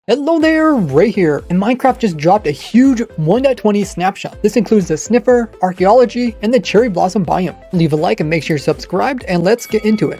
Hello there, Ray here, and Minecraft just dropped a huge 1.20 snapshot. This includes the Sniffer, Archaeology, and the Cherry Blossom biome. Leave a like and make sure you're subscribed, and let's get into it.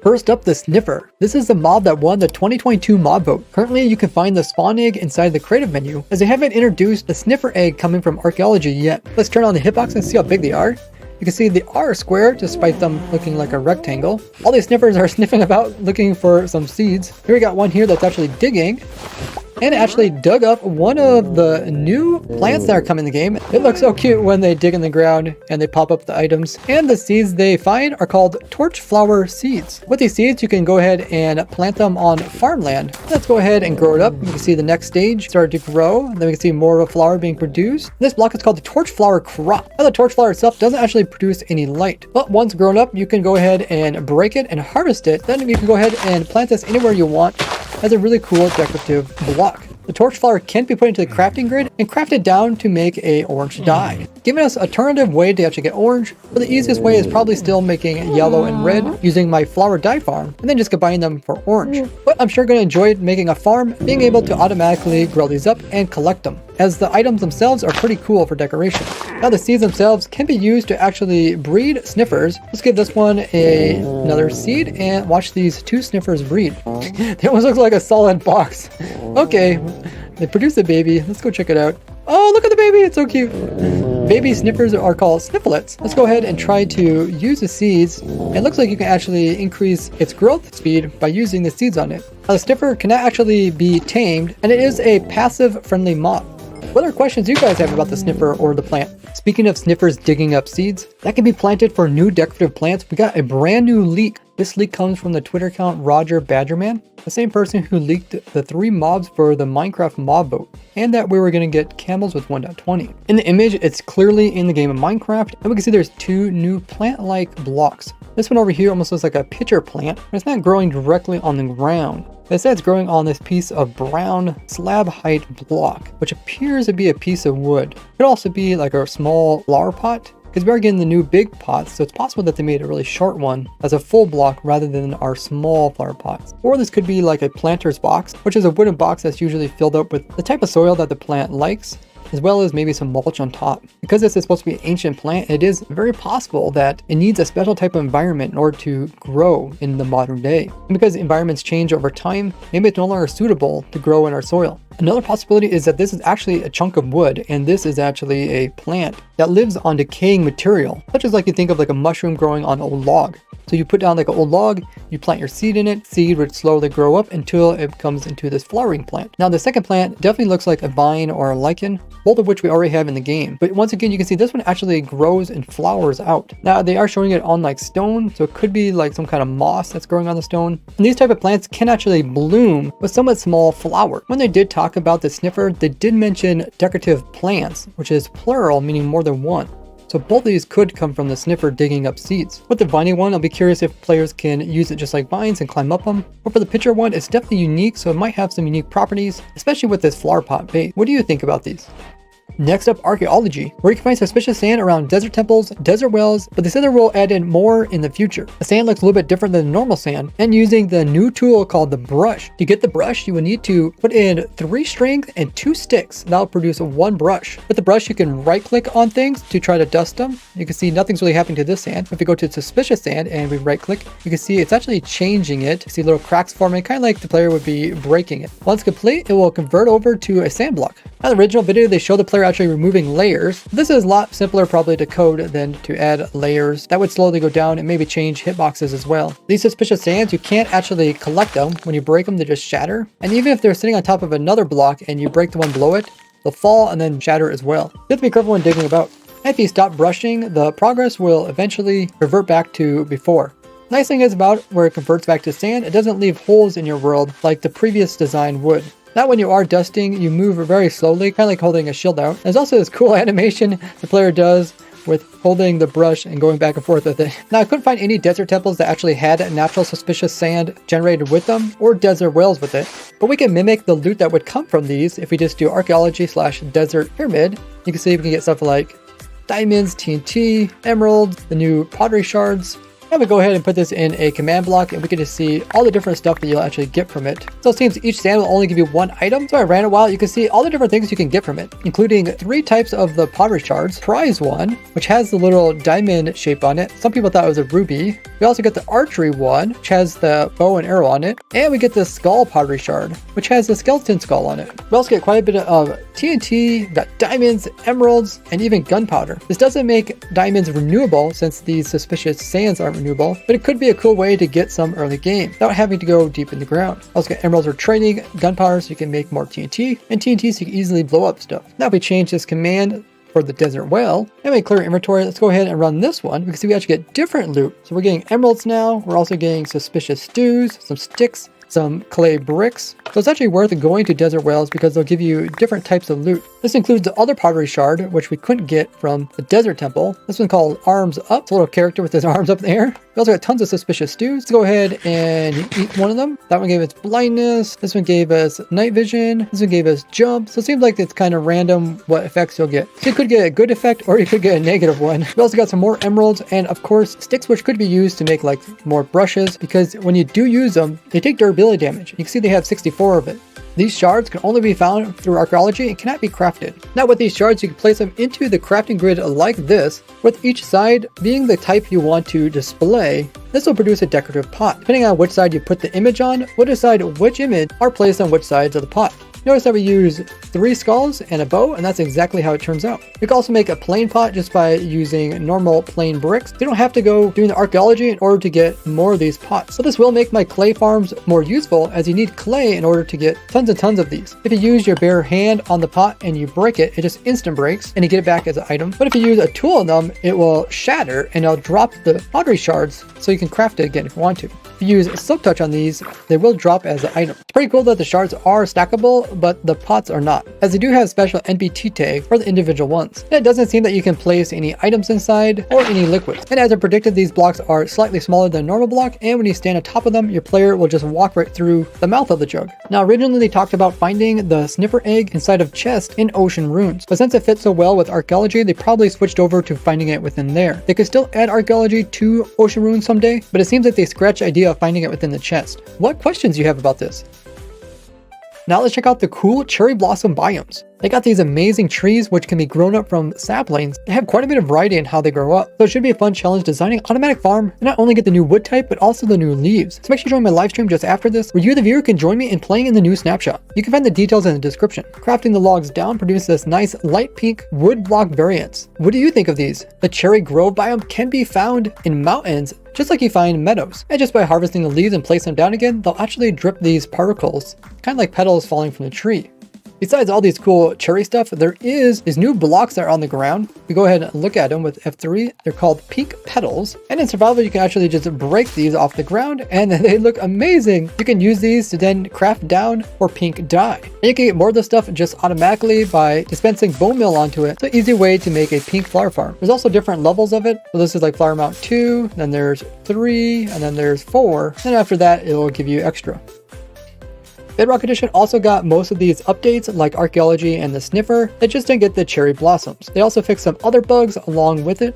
First up, the Sniffer. This is the mob that won the 2022 mob vote. Currently, you can find the spawn egg inside the creative menu, as they haven't introduced the Sniffer egg coming from Archaeology yet. Let's turn on the hitbox and see how big they are. You can see they are square, despite them looking like a rectangle. All these sniffers are sniffing about, looking for some seeds. Here we got one here that's actually digging, and actually dug up one of the new plants that are coming in the game. It looks so cute when they dig in the ground and they pop up the items. And the seeds they find are called Torchflower seeds. With these seeds, you can go ahead and plant them on farmland. Let's go ahead and grow it up. You can see the next stage start to grow. And then we can see more of a flower being produced. This block is called the Torchflower crop. Now the Torchflower itself doesn't actually produce any light, but once grown up, you can go ahead and break it and harvest it. Then you can go ahead and plant this anywhere you want as a really cool decorative block. The Torchflower can be put into the crafting grid and crafted down to make a orange dye, giving us an alternative way to actually get orange, but the easiest way is probably still making yellow and red using my flower dye farm, and then just combining them for orange. But I'm sure going to enjoy making a farm, being able to automatically grow these up and collect them, as the items themselves are pretty cool for decoration. Now the seeds themselves can be used to actually breed sniffers. Let's give this one another seed and watch these two sniffers breed. They almost look like a solid box. Okay, they produced a baby. Let's go check it out. Oh, look at the baby, it's so cute. Baby sniffers are called snifflets. Let's go ahead and try to use the seeds. It looks like you can actually increase its growth speed by using the seeds on it. Now the sniffer cannot actually be tamed, and it is a passive friendly mob. What other questions do you guys have about the sniffer or the plant? Speaking of sniffers digging up seeds, that can be planted for new decorative plants. We got a brand new leak. This leak comes from the Twitter account Roger Badgerman, the same person who leaked the 3 mobs for the Minecraft mob vote, and that we were going to get camels with 1.20. In the image, it's clearly in the game of Minecraft, and we can see there's 2 new plant-like blocks. This one over here almost looks like a pitcher plant, but it's not growing directly on the ground. Instead, it's growing on this piece of brown slab height block, which appears to be a piece of wood. It could also be like a small flower pot, because we are getting the new big pots, so it's possible that they made a really short one as a full block rather than our small flower pots. Or this could be like a planter's box, which is a wooden box that's usually filled up with the type of soil that the plant likes, as well as maybe some mulch on top. Because this is supposed to be an ancient plant, it is very possible that it needs a special type of environment in order to grow in the modern day. And because environments change over time, maybe it's no longer suitable to grow in our soil. Another possibility is that this is actually a chunk of wood, and this is actually a plant that lives on decaying material, such as like you think of like a mushroom growing on an old log. So you put down like an old log, you plant your seed in it, seed would slowly grow up until it comes into this flowering plant. Now the second plant definitely looks like a vine or a lichen, both of which we already have in the game. But once again, you can see this one actually grows and flowers out. Now they are showing it on like stone, so it could be like some kind of moss that's growing on the stone. And these type of plants can actually bloom with somewhat small flower. When they did talk about the sniffer, they did mention decorative plants, which is plural, meaning more than one. So both of these could come from the sniffer digging up seeds. With the viney one, I'll be curious if players can use it just like vines and climb up them. But for the pitcher one, it's definitely unique, so it might have some unique properties, especially with this flower pot bait. What do you think about these? Next up, Archaeology, where you can find suspicious sand around desert temples, desert wells, but they said they will add in more in the future. The sand looks a little bit different than normal sand, and using the new tool called the brush. To get the brush, you will need to put in 3 strings and 2 sticks. That'll produce 1 brush. With the brush, you can right click on things to try to dust them. You can see nothing's really happening to this sand. If we go to suspicious sand and we right click, you can see it's actually changing it. You see little cracks forming, kind of like the player would be breaking it. Once complete, it will convert over to a sand block. Now, in the original video, they showed the player actually removing layers. This is a lot simpler probably to code than to add layers. That would slowly go down and maybe change hitboxes as well. These suspicious sands, you can't actually collect them. When you break them, they just shatter. And even if they're sitting on top of another block and you break the one below it, they'll fall and then shatter as well. You have to be careful when digging about. If you stop brushing, the progress will eventually revert back to before. Nice thing is about where it converts back to sand, it doesn't leave holes in your world like the previous design would. Now when you are dusting, you move very slowly, kind of like holding a shield out. There's also this cool animation the player does with holding the brush and going back and forth with it. Now I couldn't find any desert temples that actually had natural suspicious sand generated with them, or desert wells with it. But we can mimic the loot that would come from these if we just do archaeology/desert pyramid. You can see we can get stuff like diamonds, TNT, emeralds, the new pottery shards, Now we go ahead and put this in a command block and we can just see all the different stuff that you'll actually get from it. So it seems each stand will only give you one item. So I ran a while, you can see all the different things you can get from it, including 3 types of the pottery shards, prize one, which has the little diamond shape on it. Some people thought it was a ruby. We also get the archery one, which has the bow and arrow on it. And we get the skull pottery shard, which has the skeleton skull on it. We also get quite a bit of TNT, got diamonds, emeralds, and even gunpowder. This doesn't make diamonds renewable since these suspicious sands aren't renewable, but it could be a cool way to get some early game without having to go deep in the ground. Also get emeralds for trading, gunpowder so you can make more TNT, and TNT so you can easily blow up stuff. Now if we change this command for the desert well, and we clear inventory, let's go ahead and run this one. We can see we actually get different loot. So we're getting emeralds now, we're also getting suspicious stews, some sticks, some clay bricks. So it's actually worth going to desert wells because they'll give you different types of loot. This includes the other pottery shard, which we couldn't get from the desert temple. This one called Arms Up. It's a little character with his arms up in the air. We also got tons of suspicious stews. Let's go ahead and eat one of them. That one gave us blindness. This one gave us night vision. This one gave us jump. So it seems like it's kind of random what effects you'll get. So you could get a good effect or you could get a negative one. We also got some more emeralds and of course sticks, which could be used to make like more brushes, because when you do use them, they take durability damage. You can see they have 64 of it. These shards can only be found through archaeology and cannot be crafted. Now with these shards, you can place them into the crafting grid like this, with each side being the type you want to display. This will produce a decorative pot. Depending on which side you put the image on, will decide which image are placed on which sides of the pot. Notice that we use 3 skulls and a bow, and that's exactly how it turns out. You can also make a plain pot just by using normal plain bricks. You don't have to go doing the archaeology in order to get more of these pots. So this will make my clay farms more useful, as you need clay in order to get tons and tons of these. If you use your bare hand on the pot and you break it, it just instant breaks and you get it back as an item. But if you use a tool on them, it will shatter and it'll drop the pottery shards so you can craft it again if you want to. If you use silk touch on these, they will drop as an item. It's pretty cool that the shards are stackable, but the pots are not, as they do have special NBT tags for the individual ones. And it doesn't seem that you can place any items inside or any liquids. And as I predicted, these blocks are slightly smaller than a normal block, and when you stand on top of them, your player will just walk right through the mouth of the jug. Now originally they talked about finding the sniffer egg inside of chests in ocean ruins, but since it fits so well with archaeology, they probably switched over to finding it within there. They could still add archaeology to ocean ruins someday, but it seems like they scratched the idea of finding it within the chest. What questions do you have about this? Now let's check out the cool cherry blossom biomes. They got these amazing trees which can be grown up from saplings. They have quite a bit of variety in how they grow up. So it should be a fun challenge designing an automatic farm and not only get the new wood type, but also the new leaves. So make sure you join my live stream just after this, where you the viewer can join me in playing in the new snapshot. You can find the details in the description. Crafting the logs down produces this nice light pink wood block variants. What do you think of these? The cherry grove biome can be found in mountains, just like you find meadows. And just by harvesting the leaves and placing them down again, they'll actually drip these particles, kind of like petals falling from the tree. Besides all these cool cherry stuff, there is these new blocks that are on the ground. We go ahead and look at them with F3. They're called pink petals. And in survival, you can actually just break these off the ground and they look amazing. You can use these to then craft down or pink dye. And you can get more of this stuff just automatically by dispensing bone meal onto it. It's an easy way to make a pink flower farm. There's also different levels of it. So this is like flower amount 2, then there's 3, and then there's 4. And after that, it will give you extra. Bedrock Edition also got most of these updates like archaeology and the sniffer. They just didn't get the cherry blossoms. They also fixed some other bugs along with it.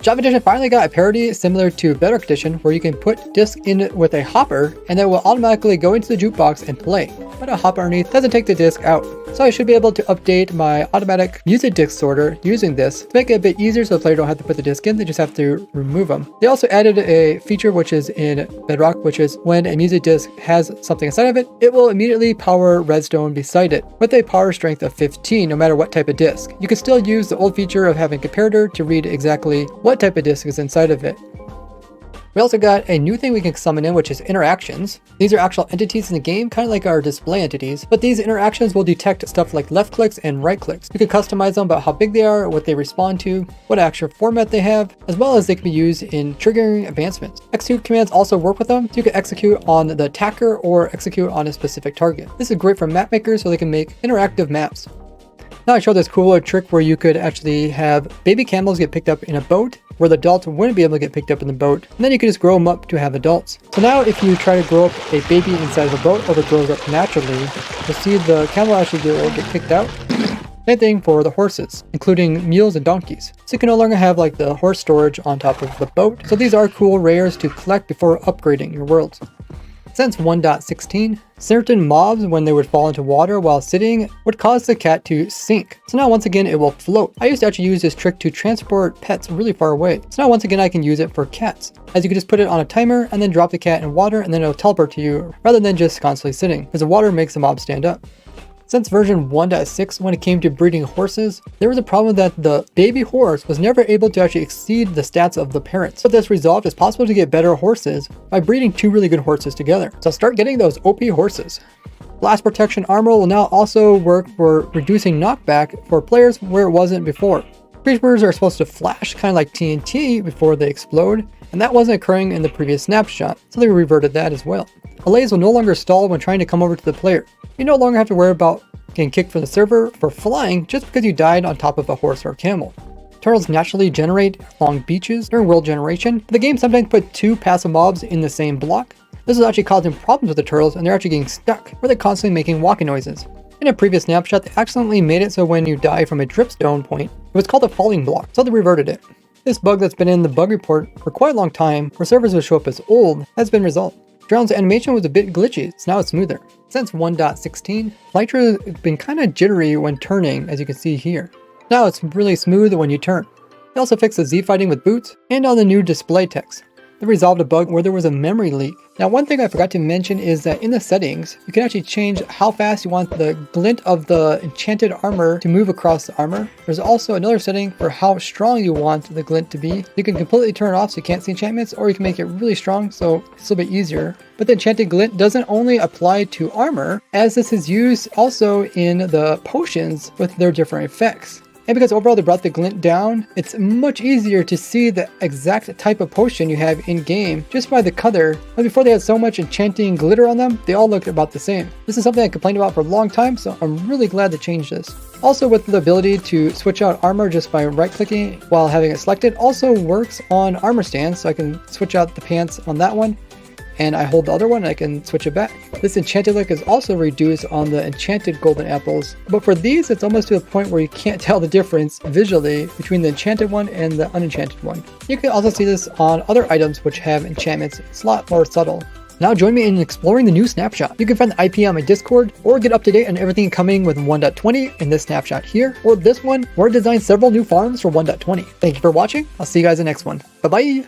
Java Edition finally got a parity similar to Bedrock Edition, where you can put disc in with a hopper and that will automatically go into the jukebox and play. But a hopper underneath doesn't take the disc out. So I should be able to update my automatic music disc sorter using this to make it a bit easier so the player don't have to put the disc in, they just have to remove them. They also added a feature which is in Bedrock, which is when a music disc has something inside of it, it will immediately power redstone beside it with a power strength of 15 no matter what type of disc. You can still use the old feature of having a comparator to read exactly what type of disc is inside of it. We also got a new thing we can summon in, which is interactions. These are actual entities in the game, kind of like our display entities, but these interactions will detect stuff like left clicks and right clicks. You can customize them about how big they are, what they respond to, what actual format they have, as well as they can be used in triggering advancements. Execute commands also work with them, so you can execute on the attacker or execute on a specific target. This is great for map makers so they can make interactive maps. Now I showed this cool trick where you could actually have baby camels get picked up in a boat, where the adults wouldn't be able to get picked up in the boat, and then you can just grow them up to have adults. So now if you try to grow up a baby inside of a boat, or it grows up naturally, you'll see the camel actually will get kicked out. Same thing for the horses, including mules and donkeys. So you can no longer have like the horse storage on top of the boat. So these are cool rares to collect before upgrading your worlds. Since 1.16, certain mobs, when they would fall into water while sitting, would cause the cat to sink. So now once again it will float. I used to actually use this trick to transport pets really far away. So now once again I can use it for cats, as you can just put it on a timer and then drop the cat in water and then it'll teleport to you rather than just constantly sitting, because the water makes the mob stand up. Since version 1.6, when it came to breeding horses, there was a problem that the baby horse was never able to actually exceed the stats of the parents. But this resolved, it's possible to get better horses by breeding two really good horses together. So start getting those OP horses. Blast protection armor will now also work for reducing knockback for players where it wasn't before. Creepers are supposed to flash kind of like TNT before they explode, and that wasn't occurring in the previous snapshot, so they reverted that as well. Allays will no longer stall when trying to come over to the player. You no longer have to worry about getting kicked from the server for flying just because you died on top of a horse or camel. Turtles naturally generate along beaches during world generation. The game sometimes put two passive mobs in the same block. This is actually causing problems with the turtles, and they're actually getting stuck, where they're constantly making walking noises. In a previous snapshot, they accidentally made it so when you die from a dripstone point, it was called a falling block, so they reverted it. This bug that's been in the bug report for quite a long time, where servers will show up as old, has been resolved. Drone's animation was a bit glitchy, so now it's smoother. Since 1.16, Elytra has been kind of jittery when turning, as you can see here. Now it's really smooth when you turn. They also fixed the Z fighting with boots, and on the new display text. They resolved a bug where there was a memory leak. Now one thing I forgot to mention is that in the settings, you can actually change how fast you want the glint of the enchanted armor to move across the armor. There's also another setting for how strong you want the glint to be. You can completely turn it off so you can't see enchantments, or you can make it really strong so it's a little bit easier. But the enchanted glint doesn't only apply to armor, as this is used also in the potions with their different effects. And because overall they brought the glint down, it's much easier to see the exact type of potion you have in game just by the color. But before they had so much enchanting glitter on them, they all looked about the same. This is something I complained about for a long time, so I'm really glad they changed this. Also, with the ability to switch out armor just by right clicking while having it selected, also works on armor stands, so I can switch out the pants on that one. And I hold the other one and I can switch it back. This enchanted look is also reduced on the enchanted golden apples, but for these it's almost to the point where you can't tell the difference visually between the enchanted one and the unenchanted one. You can also see this on other items which have enchantments. It's a lot more subtle. Now join me in exploring the new snapshot. You can find the IP on my Discord, or get up to date on everything coming with 1.20 in this snapshot here, or this one, where I designed several new farms for 1.20. Thank you for watching. I'll see you guys in the next one. Bye bye!